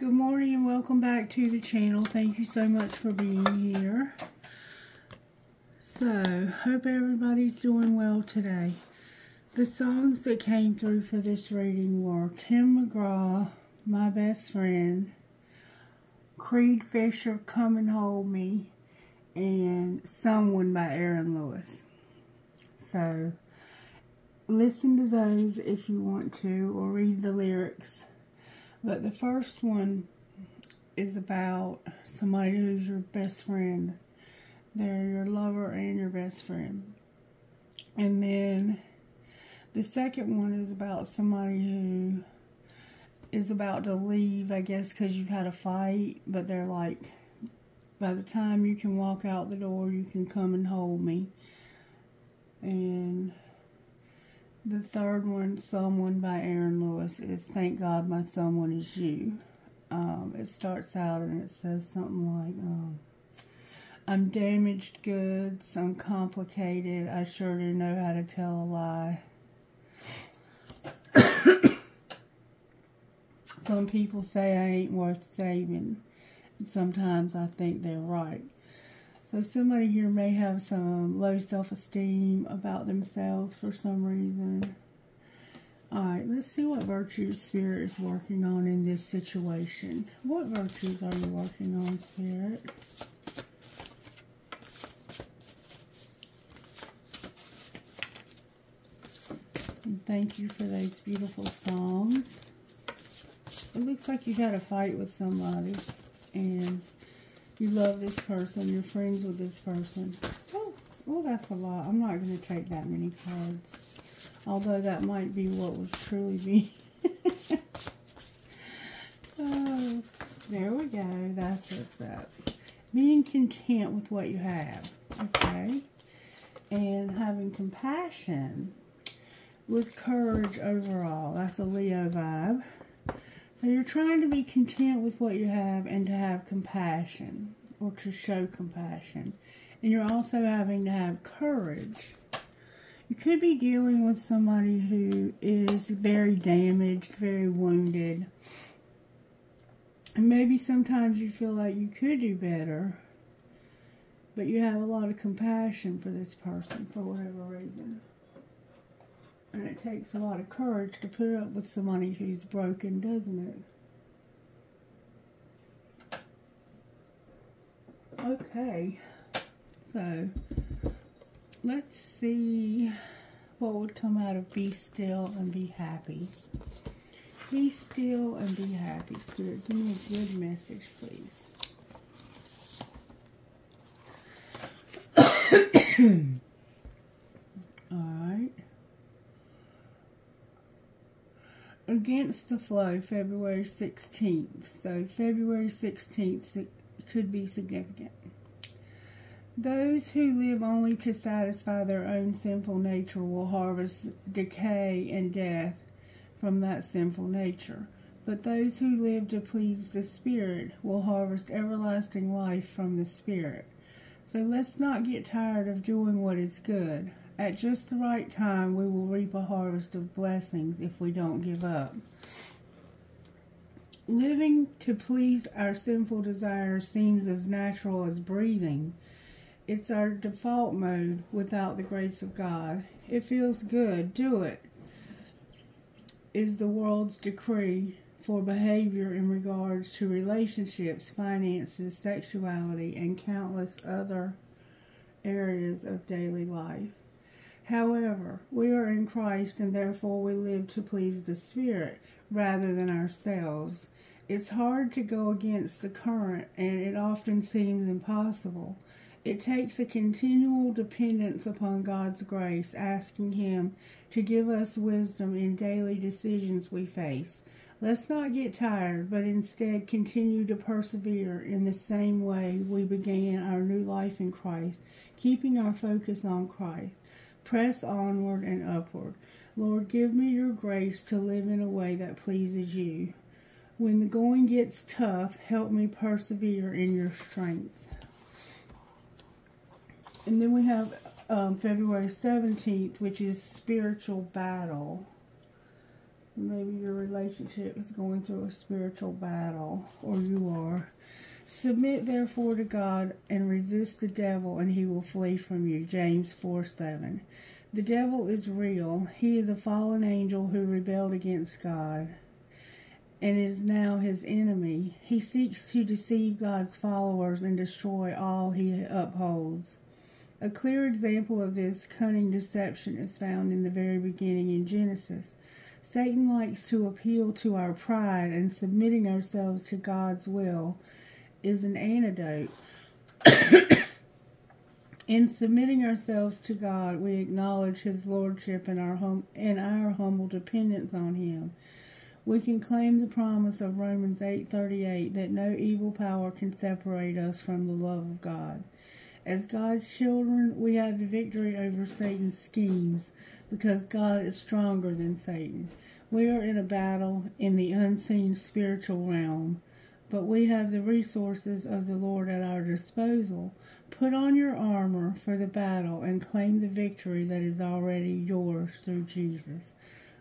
Good morning and welcome back to the channel. Thank you so much for being here. So, hope everybody's doing well today. The songs that came through for this reading were Tim McGraw, My Best Friend, Creed Fisher, Come and Hold Me, and Someone by Aaron Lewis. So, listen to those if you want to, or read the lyrics. But the first one is about somebody who's your best friend. They're your lover and your best friend. And then the second one is about somebody who is about to leave, I guess, because you've had a fight. But they're like, by the time you can walk out the door, you can come and hold me. And the third one, Someone by Aaron Lewis, is Thank God My Someone Is You. It starts out and it says something like, I'm damaged goods, I'm complicated, I sure do know how to tell a lie. Some people say I ain't worth saving, and sometimes I think they're right. So somebody here may have some low self-esteem about themselves for some reason. Alright, let's see what virtues Spirit is working on in this situation. What virtues are you working on, Spirit? And thank you for those beautiful songs. It looks like you had a fight with somebody and you love this person, you're friends with this person. Oh, that's a lot. I'm not going to take that many cards. Although that might be what was truly me. Oh, there we go. That's what's up. Being content with what you have. Okay. And having compassion with courage overall. That's a Leo vibe. So you're trying to be content with what you have and to have compassion, or to show compassion. And you're also having to have courage. You could be dealing with somebody who is very damaged, very wounded. And maybe sometimes you feel like you could do better, but you have a lot of compassion for this person for whatever reason. And it takes a lot of courage to put up with somebody who's broken, doesn't it? Okay. So, let's see what would come out of Be Still and Be Happy. Be still and be happy. Spirit, give me a good message, please. Alright. Against the Flow, February 16th. So, February 16th could be significant. Those who live only to satisfy their own sinful nature will harvest decay and death from that sinful nature. But those who live to please the Spirit will harvest everlasting life from the Spirit. So let's not get tired of doing what is good. At just the right time, we will reap a harvest of blessings if we don't give up. Living to please our sinful desires seems as natural as breathing. It's our default mode without the grace of God. It feels good. Do it. Is the world's decree for behavior in regards to relationships, finances, sexuality, and countless other areas of daily life. However, we are in Christ and therefore we live to please the Spirit rather than ourselves. It's hard to go against the current and it often seems impossible. It takes a continual dependence upon God's grace, asking Him to give us wisdom in daily decisions we face. Let's not get tired, but instead continue to persevere in the same way we began our new life in Christ, keeping our focus on Christ. Press onward and upward. Lord, give me your grace to live in a way that pleases you. When the going gets tough, help me persevere in your strength. And then we have February 17th, which is Spiritual Battle. Maybe your relationship is going through a spiritual battle, or you are. Submit therefore to God and resist the devil, and he will flee from you. James 4:7. The devil is real. He is a fallen angel who rebelled against God and is now his enemy. He seeks to deceive God's followers and destroy all he upholds. A clear example of this cunning deception is found in the very beginning in Genesis. Satan likes to appeal to our pride, and submitting ourselves to God's will is an antidote. In submitting ourselves to God, we acknowledge his lordship and our humble dependence on him. We can claim the promise of Romans 8:38 that no evil power can separate us from the love of God. As God's children, we have the victory over Satan's schemes because God is stronger than Satan. We are in a battle in the unseen spiritual realm, but we have the resources of the Lord at our disposal. Put on your armor for the battle and claim the victory that is already yours through Jesus.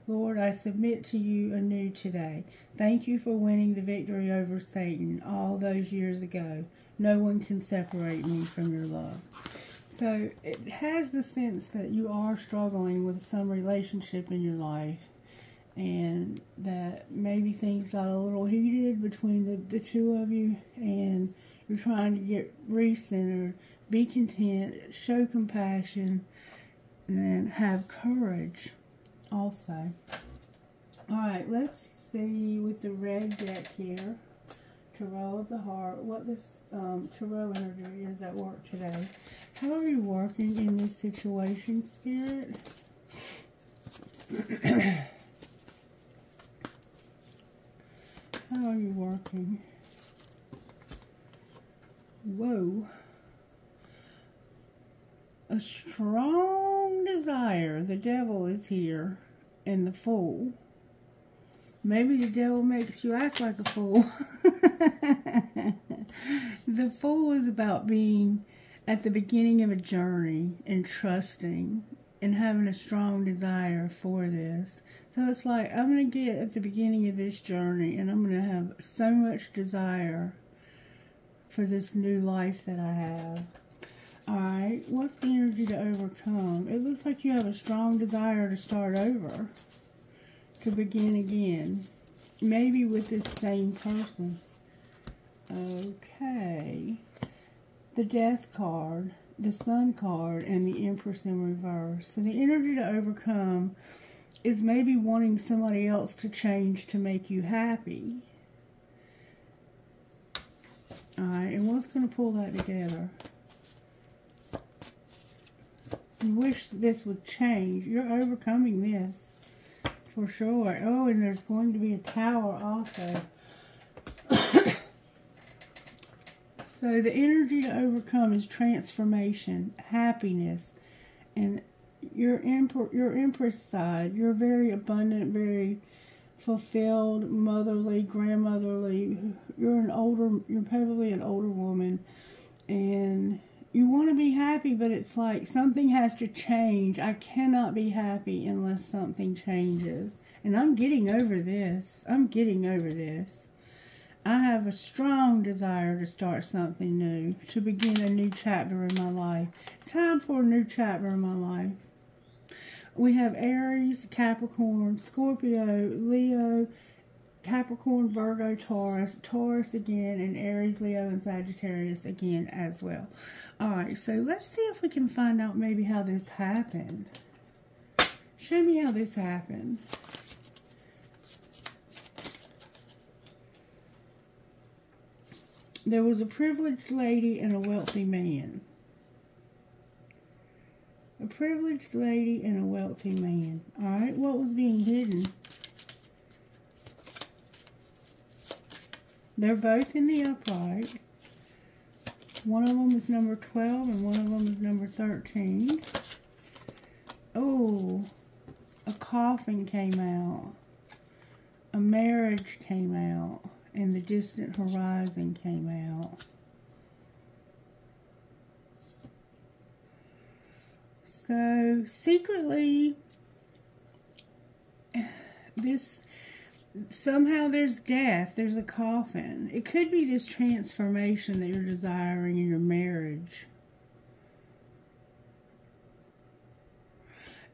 Lord, I submit to you anew today. Thank you for winning the victory over Satan all those years ago. No one can separate me from your love. So it has the sense that you are struggling with some relationship in your life, and that maybe things got a little heated between the two of you, and you're trying to get recentered, be content, show compassion, and have courage also. Alright, let's see with the red deck here, Tarot of the Heart, what this Tarot energy is at work today. How are you working in this situation, Spirit? How are you working? Whoa. A strong desire. The devil is here. And the Fool. Maybe the devil makes you act like a fool. The Fool is about being at the beginning of a journey and trusting and having a strong desire for this. So it's like, I'm going to get at the beginning of this journey and I'm going to have so much desire for this new life that I have. Alright, what's the energy to overcome? It looks like you have a strong desire to start over. To begin again. Maybe with this same person. Okay. The Death card, the Sun card, and the Empress in reverse. So the energy to overcome is maybe wanting somebody else to change to make you happy. Alright, and what's going to pull that together? You wish this would change. You're overcoming this. For sure. Oh, and there's going to be a Tower also. So the energy to overcome is transformation, happiness, and your Empress side. You're very abundant, very fulfilled, motherly, grandmotherly. You're probably an older woman, and you want to be happy, but it's like something has to change. I cannot be happy unless something changes. And I'm getting over this. I have a strong desire to start something new, to begin a new chapter in my life. It's time for a new chapter in my life. We have Aries, Capricorn, Scorpio, Leo, Capricorn, Virgo, Taurus again, and Aries, Leo, and Sagittarius again as well. Alright, so let's see if we can find out maybe how this happened. Show me how this happened. There was a privileged lady and a wealthy man. A privileged lady and a wealthy man. Alright, what was being hidden? They're both in the upright. One of them is number 12 and one of them is number 13. Oh, a coffin came out. A marriage came out. And the distant horizon came out. So, secretly, this somehow there's death. There's a coffin. It could be this transformation that you're desiring in your marriage.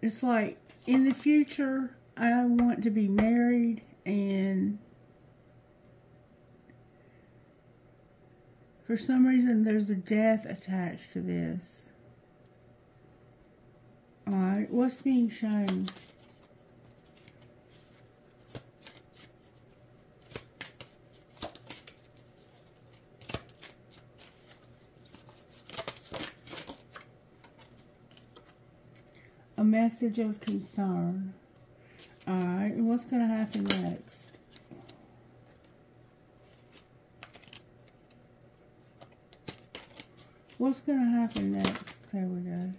It's like, in the future, I want to be married, and for some reason, there's a death attached to this. Alright, what's being shown? A message of concern. Alright, and what's going to happen next? What's going to happen next? There we go.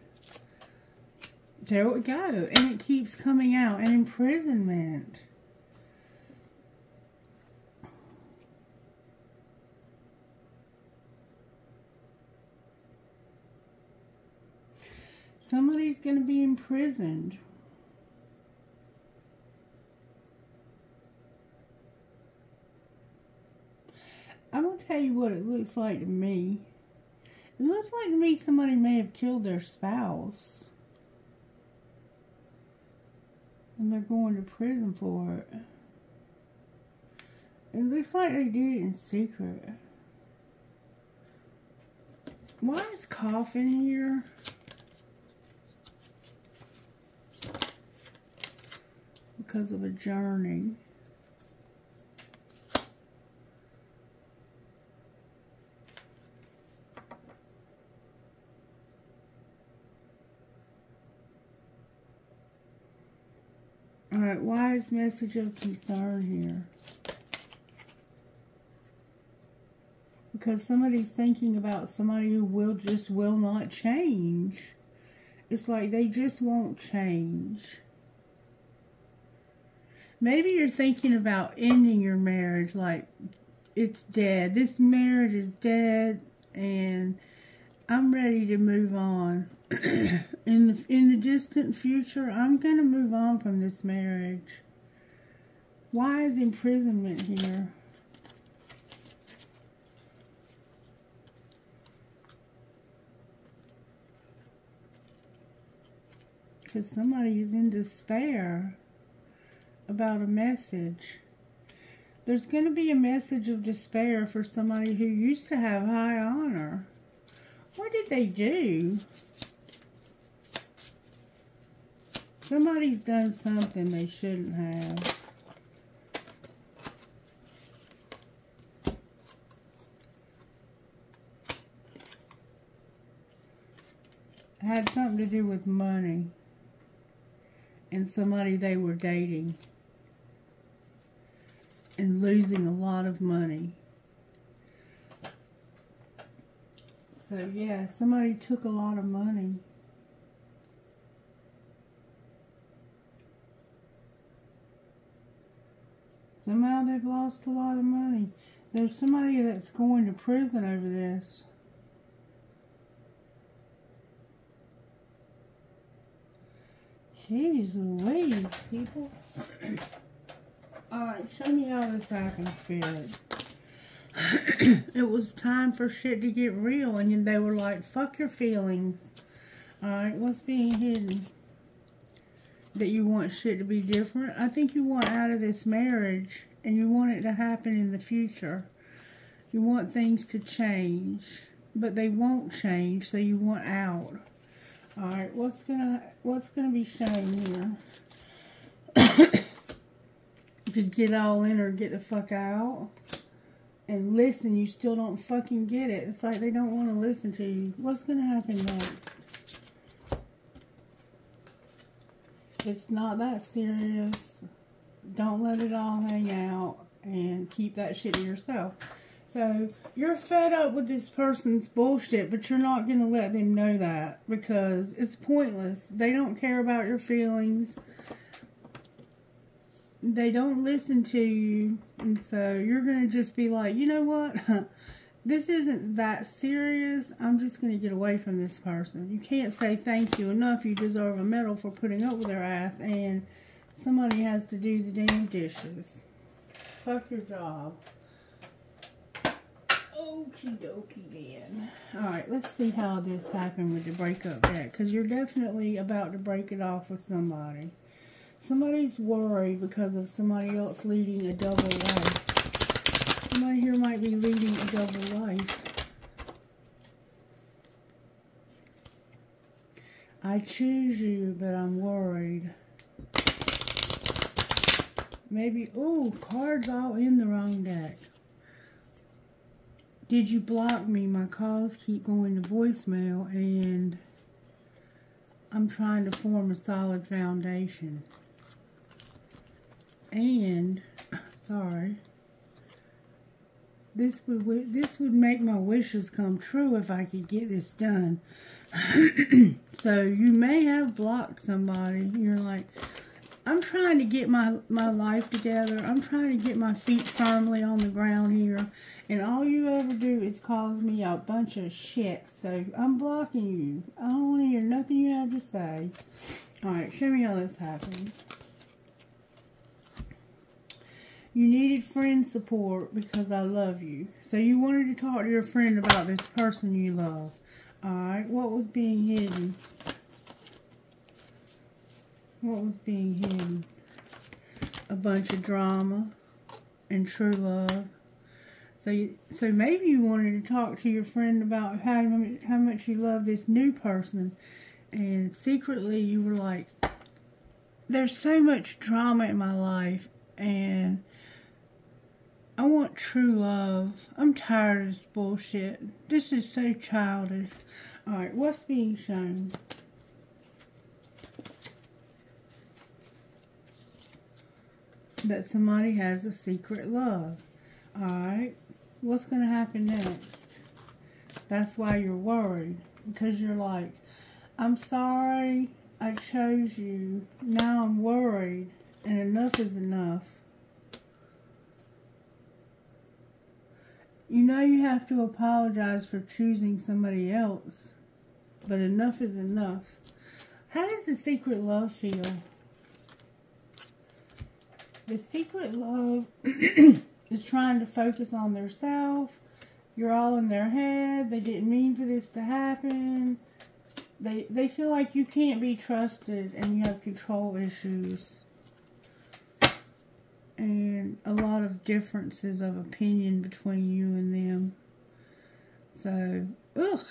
There we go. And it keeps coming out. An imprisonment. Somebody's going to be imprisoned. I'm going to tell you what it looks like to me. It looks like to me somebody may have killed their spouse. And they're going to prison for it. It looks like they did it in secret. Why is coffin here? Because of a journey. Alright, why is message of concern here? Because somebody's thinking about somebody who will not change. It's like they just won't change. Maybe you're thinking about ending your marriage, like it's dead. This marriage is dead and I'm ready to move on. In the distant future, I'm going to move on from this marriage. Why is imprisonment here? Because somebody is in despair about a message. There's going to be a message of despair for somebody who used to have high honor. What did they do? Somebody's done something they shouldn't have. It had something to do with money and somebody they were dating and losing a lot of money. So yeah, somebody took a lot of money. Somehow they've lost a lot of money. There's somebody that's going to prison over this. Jeez Louise, people. Alright, show me how this happened, Spirit. It was time for shit to get real, and they were like, fuck your feelings. Alright, what's being hidden? That you want shit to be different? I think you want out of this marriage, and you want it to happen in the future. You want things to change, but they won't change, so you want out. Alright, what's gonna be shown here? To get all in or get the fuck out? And listen, you still don't fucking get it. It's like they don't want to listen to you. What's gonna happen next? It's not that serious. Don't let it all hang out and keep that shit to yourself. So, you're fed up with this person's bullshit, but you're not going to let them know that because it's pointless. They don't care about your feelings. They don't listen to you. And so, you're going to just be like, you know what? This isn't that serious. I'm just going to get away from this person. You can't say thank you enough. You deserve a medal for putting up with their ass. And somebody has to do the damn dishes. fuck your job. Okie dokie then. Alright, let's see how this happened with the breakup deck. Because you're definitely about to break it off with somebody. Somebody's worried because of somebody else leading a double life. Somebody here might be leading a double life. I choose you, but I'm worried. Maybe, oh, cards all in the wrong deck. Did you block me? My calls keep going to voicemail, and I'm trying to form a solid foundation. And, sorry, this would make my wishes come true if I could get this done. So you may have blocked somebody. You're like, I'm trying to get my life together. I'm trying to get my feet firmly on the ground here. And all you ever do is cause me a bunch of shit. So I'm blocking you. I don't want to hear nothing you have to say. Alright, show me how this happened. You needed friend support because I love you. So you wanted to talk to your friend about this person you love. Alright, what was being hidden? What was being hidden? A bunch of drama and true love. So maybe you wanted to talk to your friend about how much you love this new person. And secretly you were like, there's so much drama in my life. And I want true love. I'm tired of this bullshit. This is so childish. Alright, what's being shown? That somebody has a secret love. Alright, what's going to happen next? That's why you're worried. Because you're like, I'm sorry I chose you. Now I'm worried. And enough is enough. You know you have to apologize for choosing somebody else. But enough is enough. How does the secret love feel? The secret love is trying to focus on their self. You're all in their head. They didn't mean for this to happen. They feel like you can't be trusted and you have control issues. And a lot of differences of opinion between you and them. So, ugh,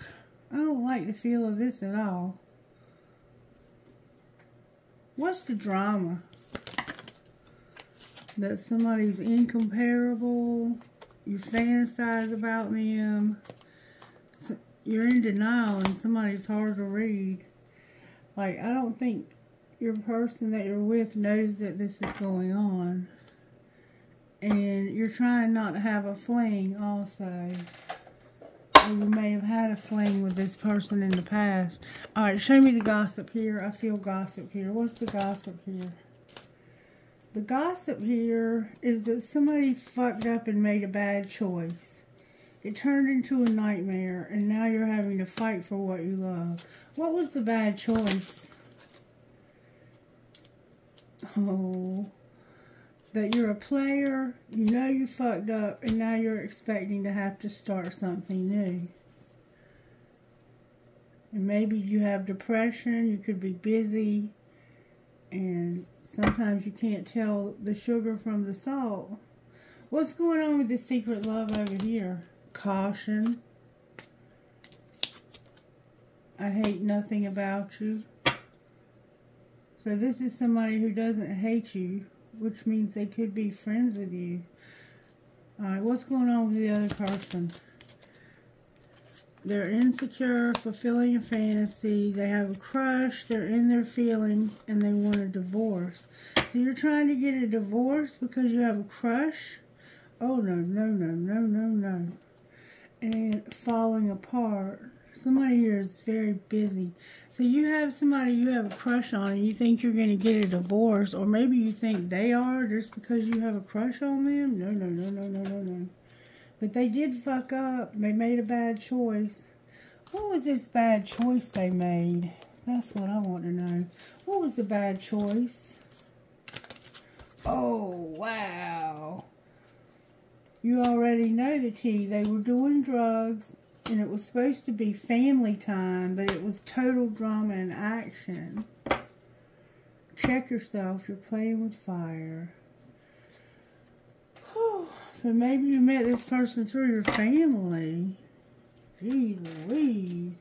I don't like the feel of this at all. What's the drama? That somebody's incomparable. You fantasize about them. So you're in denial and somebody's hard to read. Like, I don't think your person that you're with knows that this is going on. And you're trying not to have a fling also. Or you may have had a fling with this person in the past. Alright, show me the gossip here. I feel gossip here. What's the gossip here? The gossip here is that somebody fucked up and made a bad choice. It turned into a nightmare, and now you're having to fight for what you love. What was the bad choice? Oh, that you're a player, you know you fucked up, and now you're expecting to have to start something new. And maybe you have depression, you could be busy, and sometimes you can't tell the sugar from the salt. What's going on with the secret love over here? Caution. I hate nothing about you. So this is somebody who doesn't hate you, which means they could be friends with you. Alright, what's going on with the other person? They're insecure, fulfilling a fantasy, they have a crush, they're in their feelings, and they want a divorce. So you're trying to get a divorce because you have a crush? Oh, no, no, no, no, no, no. And falling apart. Somebody here is very busy. So you have somebody you have a crush on and you think you're going to get a divorce, or maybe you think they are just because you have a crush on them? No, no, no, no, no, no, no. But they did fuck up. They made a bad choice. What was this bad choice they made? That's what I want to know. What was the bad choice? Oh, wow. You already know the tea. They were doing drugs, and it was supposed to be family time, but it was total drama and action. Check yourself. You're playing with fire. Whew. So maybe you met this person through your family. Jeez Louise.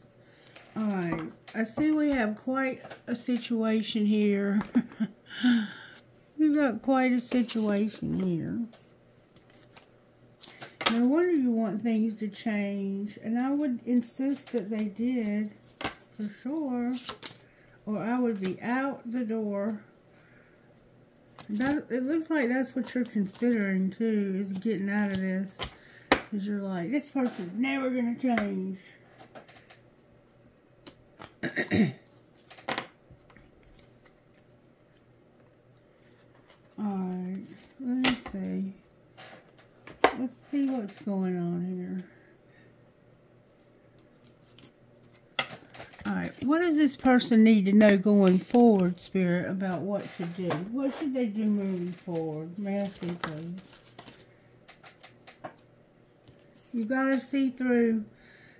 Alright. I see we have quite a situation here. We've got quite a situation here. No wonder you want things to change. And I would insist that they did. For sure. Or I would be out the door. It looks like that's what you're considering too, is getting out of this. Because you're like, this person's never going to change. Alright, let me see. Let's see what's going on here. Alright, what does this person need to know going forward, Spirit, about what to do? What should they do moving forward? May I see, please? You've got to see through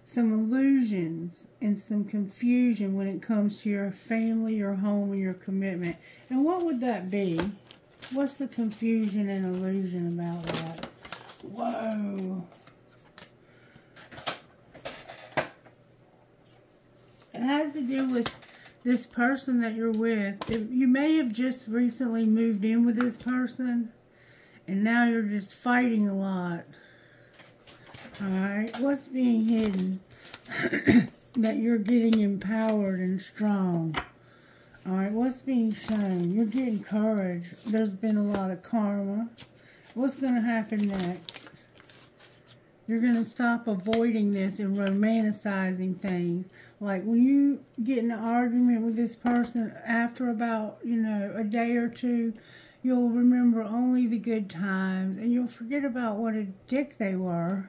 some illusions and some confusion when it comes to your family, your home, and your commitment. And what would that be? What's the confusion and illusion about that? Whoa. It has to do with this person that you're with. You may have just recently moved in with this person, and now you're just fighting a lot. Alright, what's being hidden? That you're getting empowered and strong. Alright, what's being shown? You're getting courage. There's been a lot of karma. What's going to happen next? You're going to stop avoiding this and romanticizing things. Like when you get in an argument with this person, after about, a day or two, you'll remember only the good times. And you'll forget about what a dick they were.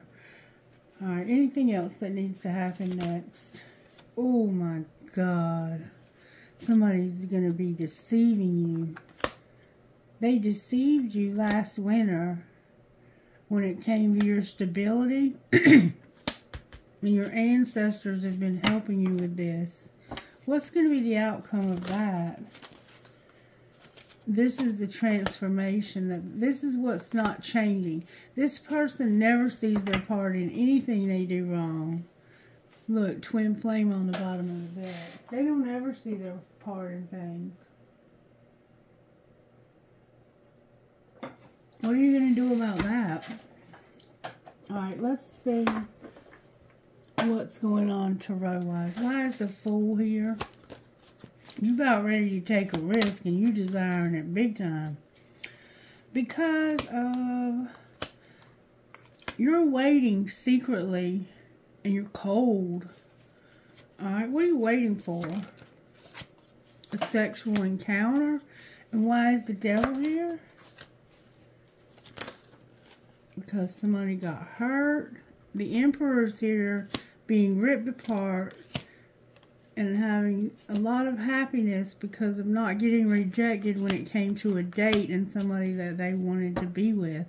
Alright, anything else that needs to happen next? Oh my God. Somebody's going to be deceiving you. They deceived you last winter when it came to your stability. And your ancestors have been helping you with this. What's going to be the outcome of that? This is the transformation. This is what's not changing. This person never sees their part in anything they do wrong. Look, twin flame on the bottom of the bed. They don't ever see their part in things. What are you going to do about that? Alright, let's see what's going on tarot-wise. Why is the Fool here? You about ready to take a risk and you desiring it big time. Because of you're waiting secretly and you're cold. Alright, what are you waiting for? A sexual encounter? And why is the Devil here? Because somebody got hurt. The Emperor's here being ripped apart and having a lot of happiness because of not getting rejected when it came to a date and somebody that they wanted to be with.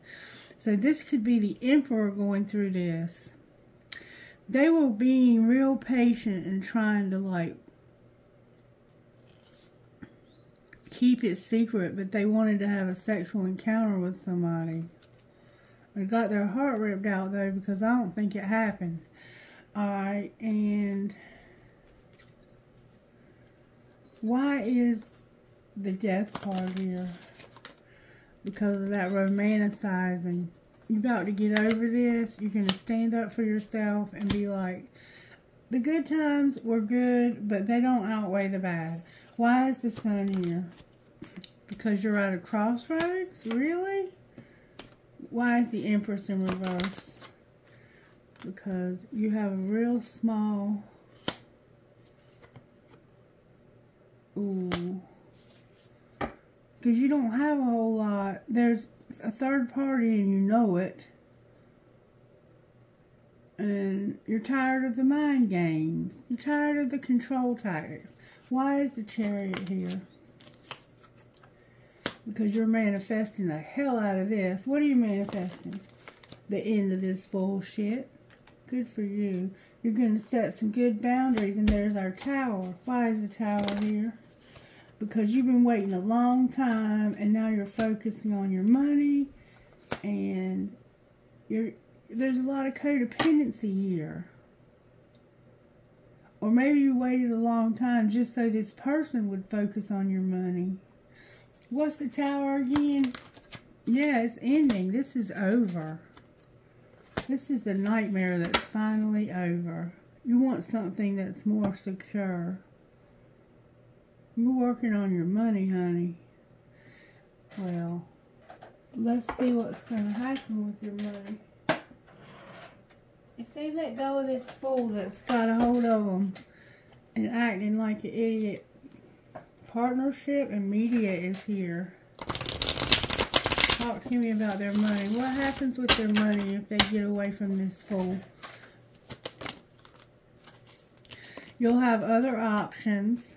So this could be the Emperor going through this. They were being real patient and trying to keep it secret, but they wanted to have a sexual encounter with somebody. They got their heart ripped out though because I don't think it happened. Alright, and why is the Death card here? Because of that romanticizing. You're about to get over this. You're going to stand up for yourself and be like, the good times were good, but they don't outweigh the bad. Why is the Sun here? Because you're at a crossroads? Really? Why is the Empress in reverse? Because you have a real small... Ooh. Because you don't have a whole lot. There's a third party and you know it. And you're tired of the mind games. You're tired of the control tactics. Why is the Chariot here? Because you're manifesting the hell out of this. What are you manifesting? the end of this bullshit. Good for you. You're going to set some good boundaries, and there's our tower. Why is the tower here? Because you've been waiting a long time, and now you're focusing on your money, and there's a lot of codependency here. Or maybe you waited a long time just so this person would focus on your money. What's the tower again? Yeah, it's ending. This is over. This is a nightmare that's finally over. You want something that's more secure. You're working on your money, honey. Well, let's see what's going to happen with your money. If they let go of this fool that's got a hold of them and acting like an idiot, partnership and media is here. Talk to me about their money. What happens with their money if they get away from this fool? You'll have other options.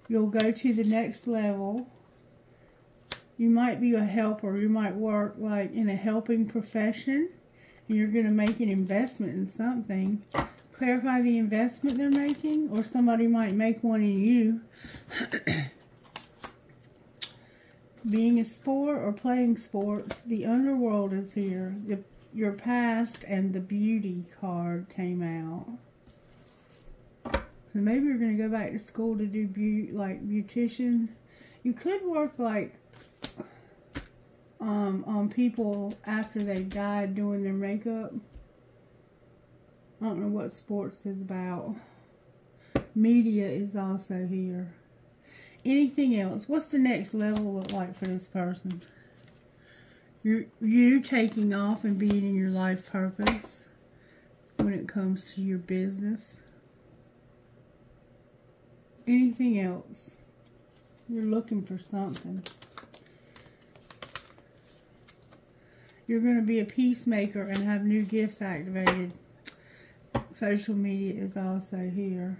You'll go to the next level. You might be a helper. You might work like in a helping profession. And you're going to make an investment in something. Clarify the investment they're making, or somebody might make one in you. Being a sport or playing sports, the underworld is here. Your past and the beauty card came out. So maybe you're going to go back to school to do beautician. You could work like on people after they died doing their makeup. I don't know what sports is about. Media is also here. Anything else? What's the next level look like for this person? You taking off and being in your life purpose when it comes to your business. Anything else? You're looking for something. You're going to be a peacemaker and have new gifts activated. Social media is also here.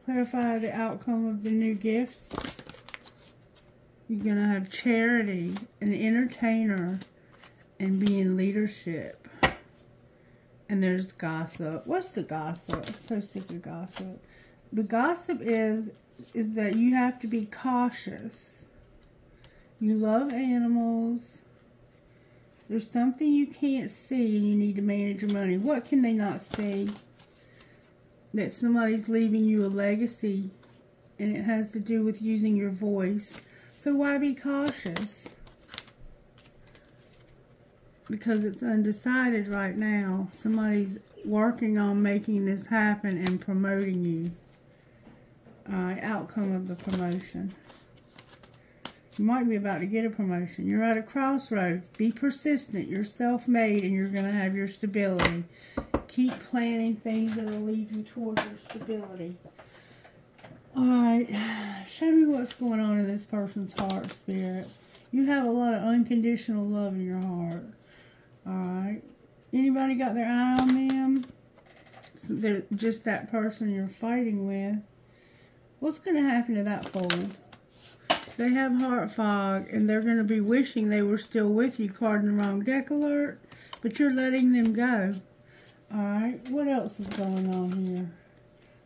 Clarify the outcome of the new gifts. You're going to have charity, an entertainer, and be in leadership. And there's gossip. What's the gossip? I'm so sick of gossip. The gossip is that you have to be cautious. You love animals. There's something you can't see and you need to manage your money. What can they not see? That somebody's leaving you a legacy, and it has to do with using your voice. So why be cautious? Because it's undecided right now. Somebody's working on making this happen and promoting you. Outcome of the promotion. You might be about to get a promotion. You're at a crossroads. Be persistent. You're self-made, and you're going to have your stability. Keep planning things that will lead you towards your stability. Alright, show me what's going on in this person's heart, spirit. You have a lot of unconditional love in your heart. Alright, anybody got their eye on them? They're just that person you're fighting with. What's going to happen to that fool? They have heart fog, and they're going to be wishing they were still with you. Card in the wrong deck alert, but you're letting them go. Alright, what else is going on here?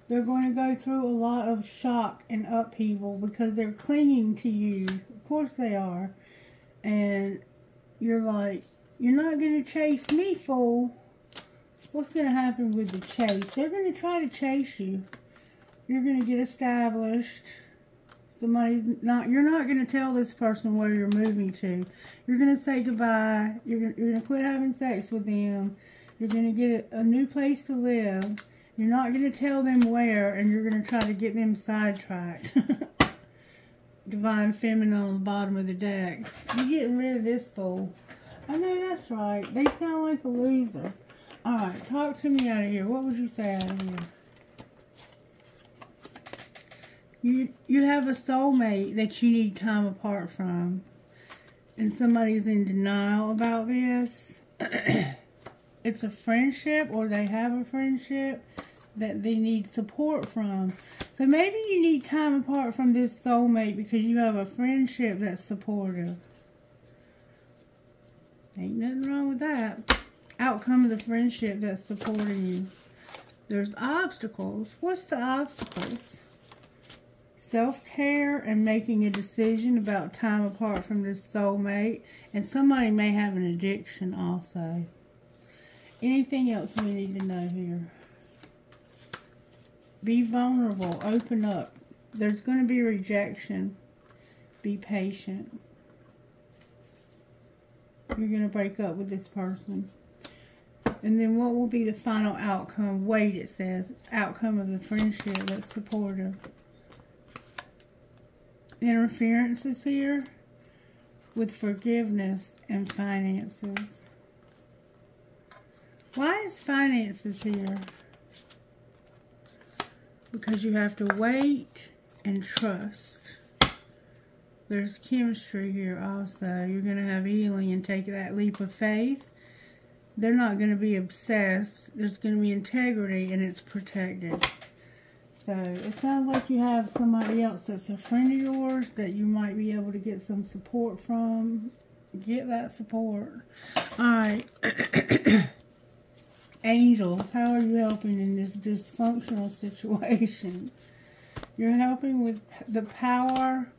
They're going to go through a lot of shock and upheaval because they're clinging to you. Of course they are. And you're like, you're not going to chase me, fool. What's going to happen with the chase? They're going to try to chase you. You're going to get established. You're not going to tell this person where you're moving to. You're going to say goodbye. You're going to quit having sex with them. You're going to get a new place to live. You're not going to tell them where, and you're going to try to get them sidetracked. Divine Feminine on the bottom of the deck. You're getting rid of this fool. I know that's right. They sound like a loser. Alright, talk to me out of here. What would you say out of here? You have a soulmate that you need time apart from. And somebody's in denial about this. It's a friendship, or they have a friendship that they need support from. So maybe you need time apart from this soulmate because you have a friendship that's supportive. Ain't nothing wrong with that. outcome of the friendship that's supporting you. There's obstacles. What's the obstacles? Self-care and making a decision about time apart from this soulmate. And somebody may have an addiction also. Anything else we need to know here? Be vulnerable. Open up. There's going to be rejection. Be patient. You're going to break up with this person. And then what will be the final outcome? Wait, it says. Outcome of the friendship that's supportive. Interference is here with forgiveness and finances. Why is finances here? Because you have to wait and trust. There's chemistry here also. You're going to have healing and take that leap of faith. They're not going to be obsessed. There's going to be integrity and it's protected. So it sounds like you have somebody else that's a friend of yours that you might be able to get some support from. Get that support. Alright. Angels, how are you helping in this dysfunctional situation? You're helping with the power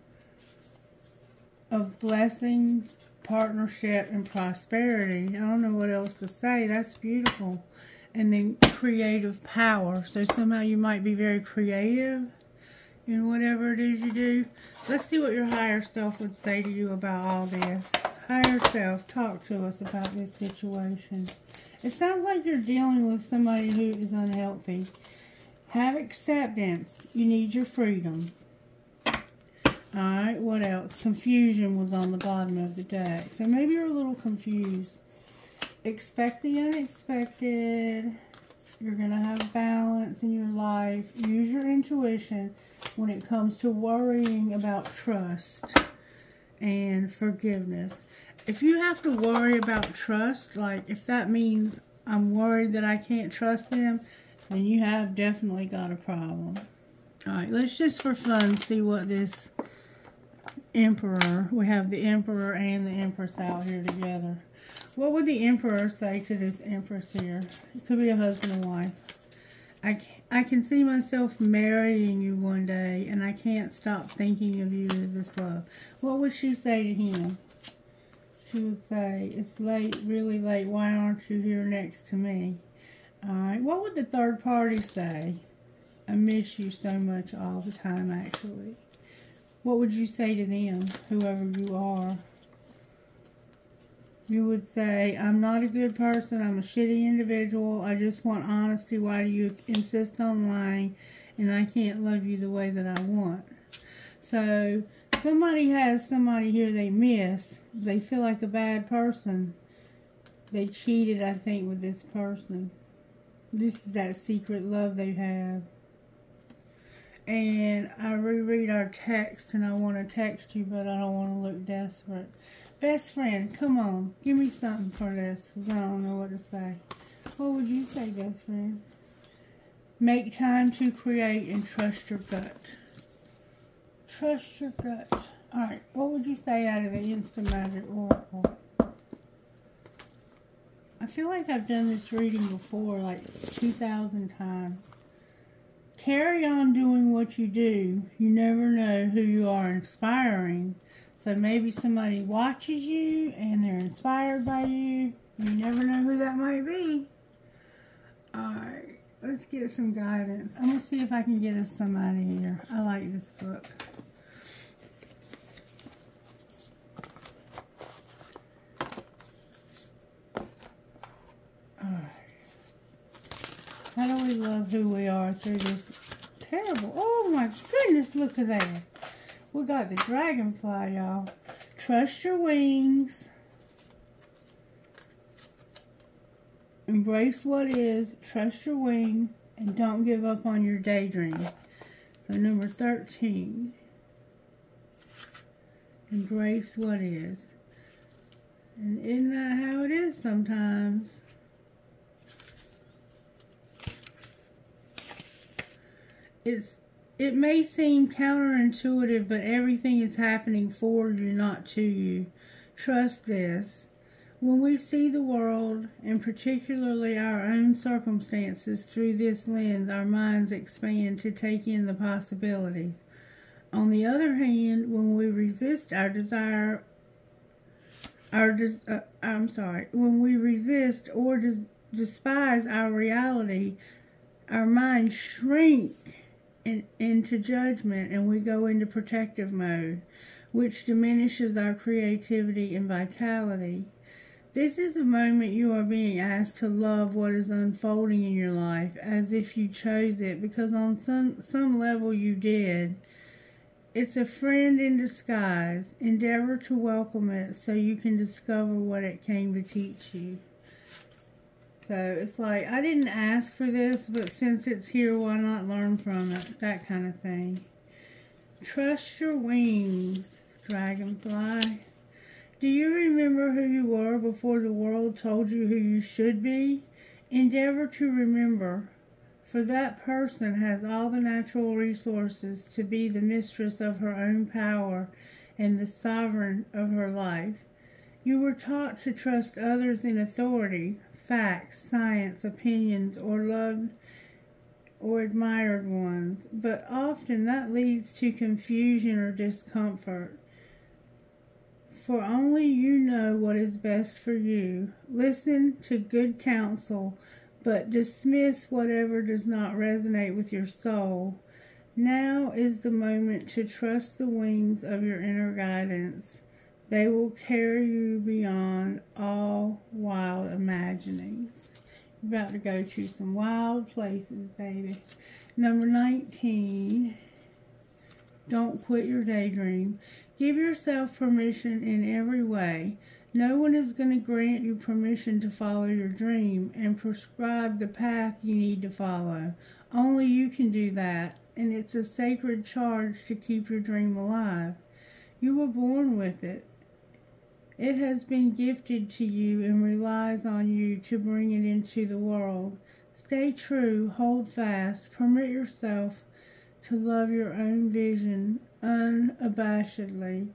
of blessings, partnership, and prosperity. I don't know what else to say. That's beautiful. And then creative power. So somehow you might be very creative in whatever it is you do. Let's see what your higher self would say to you about all this. Higher self, talk to us about this situation. It sounds like you're dealing with somebody who is unhealthy. Have acceptance. You need your freedom. Alright, what else? Confusion was on the bottom of the deck. So maybe you're a little confused. Expect the unexpected. You're going to have balance in your life. Use your intuition when it comes to worrying about trust and forgiveness. If you have to worry about trust, like if that means I'm worried that I can't trust them, then you have definitely got a problem. Alright, let's just for fun see what this Emperor, we have the Emperor and the Empress out here together. What would the Emperor say to this Empress here? It could be a husband and wife. I can see myself marrying you one day, and I can't stop thinking of you as this love. What would she say to him? She would say, it's late, really late. Why aren't you here next to me? Alright, what would the third party say? I miss you so much all the time, actually. What would you say to them, whoever you are? You would say, I'm not a good person, I'm a shitty individual, I just want honesty, why do you insist on lying, and I can't love you the way that I want. So, somebody has somebody here they miss, they feel like a bad person. They cheated, I think, with this person. This is that secret love they have. And I reread our text, and I want to text you, but I don't want to look desperate. Best friend, come on. Give me something for this, because I don't know what to say. What would you say, best friend? Make time to create and trust your gut. Trust your gut. Alright, what would you say out of the Instant Magic Oracle? I feel like I've done this reading before, like 2,000 times. Carry on doing what you do. You never know who you are inspiring. So maybe somebody watches you and they're inspired by you. You never know who that might be. Alright, let's get some guidance. I'm going to see if I can get us somebody here. I like this book. Alright. How do we love who we are through this terrible... Oh my goodness, look at that. We got the dragonfly, y'all. Trust your wings. Embrace what is. Trust your wings. And don't give up on your daydream. So number 13. Embrace what is. And isn't that how it is sometimes? It may seem counterintuitive, but everything is happening for you, not to you. Trust this. When we see the world, and particularly our own circumstances, through this lens, our minds expand to take in the possibilities. On the other hand, when we resist when we resist or despise our reality, our minds shrink into judgment, and we go into protective mode, which diminishes our creativity and vitality. This is the moment you are being asked to love what is unfolding in your life as if you chose it, because on some level you did. It's a friend in disguise. Endeavor to welcome it so you can discover what it came to teach you. So it's like, I didn't ask for this, but since it's here, why not learn from it? That kind of thing. Trust your wings, dragonfly. Do you remember who you were before the world told you who you should be? Endeavor to remember, for that person has all the natural resources to be the mistress of her own power and the sovereign of her life. You were taught to trust others in authority, facts, science, opinions, or loved or admired ones, but often that leads to confusion or discomfort. For only you know what is best for you. Listen to good counsel, but dismiss whatever does not resonate with your soul. Now is the moment to trust the wings of your inner guidance. They will carry you beyond all wild imaginings. You're about to go to some wild places, baby. Number 19. Don't quit your daydream. Give yourself permission in every way. No one is going to grant you permission to follow your dream and prescribe the path you need to follow. Only you can do that, and it's a sacred charge to keep your dream alive. You were born with it. It has been gifted to you and relies on you to bring it into the world. Stay true, hold fast, permit yourself to love your own vision unabashedly.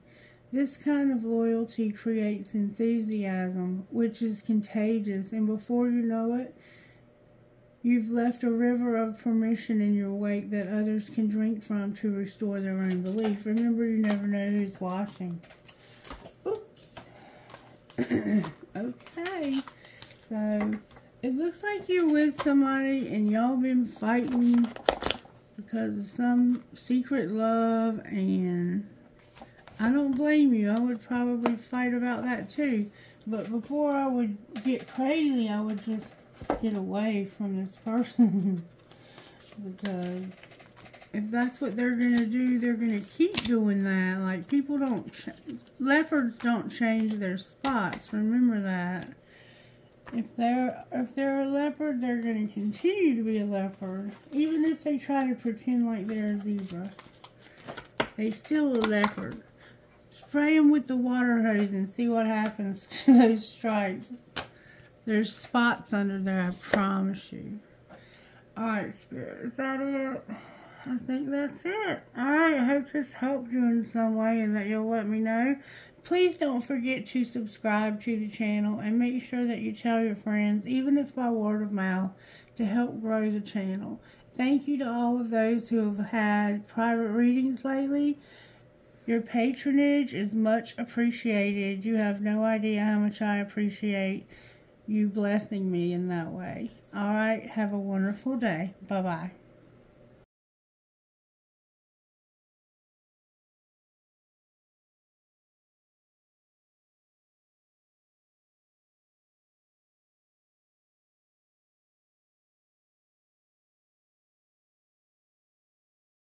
This kind of loyalty creates enthusiasm, which is contagious, and before you know it, you've left a river of permission in your wake that others can drink from to restore their own belief. Remember, you never know who's watching. Oops. Okay. So, it looks like you're with somebody and y'all been fighting because of some secret love, and I don't blame you. I would probably fight about that too. But before I would get crazy, I would just get away from this person. Because if that's what they're going to do, they're going to keep doing that. Like, people don't, leopards don't change their spots. Remember that. If they're a leopard, they're going to continue to be a leopard. Even if they try to pretend like they're a zebra. They're still a leopard. Spray them with the water hose and see what happens to those stripes. There's spots under there, I promise you. Alright, Spirit, is that it? I think that's it. Alright, I hope this helped you in some way and that you'll let me know. Please don't forget to subscribe to the channel and make sure that you tell your friends, even if by word of mouth, to help grow the channel. Thank you to all of those who have had private readings lately. Your patronage is much appreciated. You have no idea how much I appreciate you blessing me in that way. Alright, have a wonderful day. Bye-bye.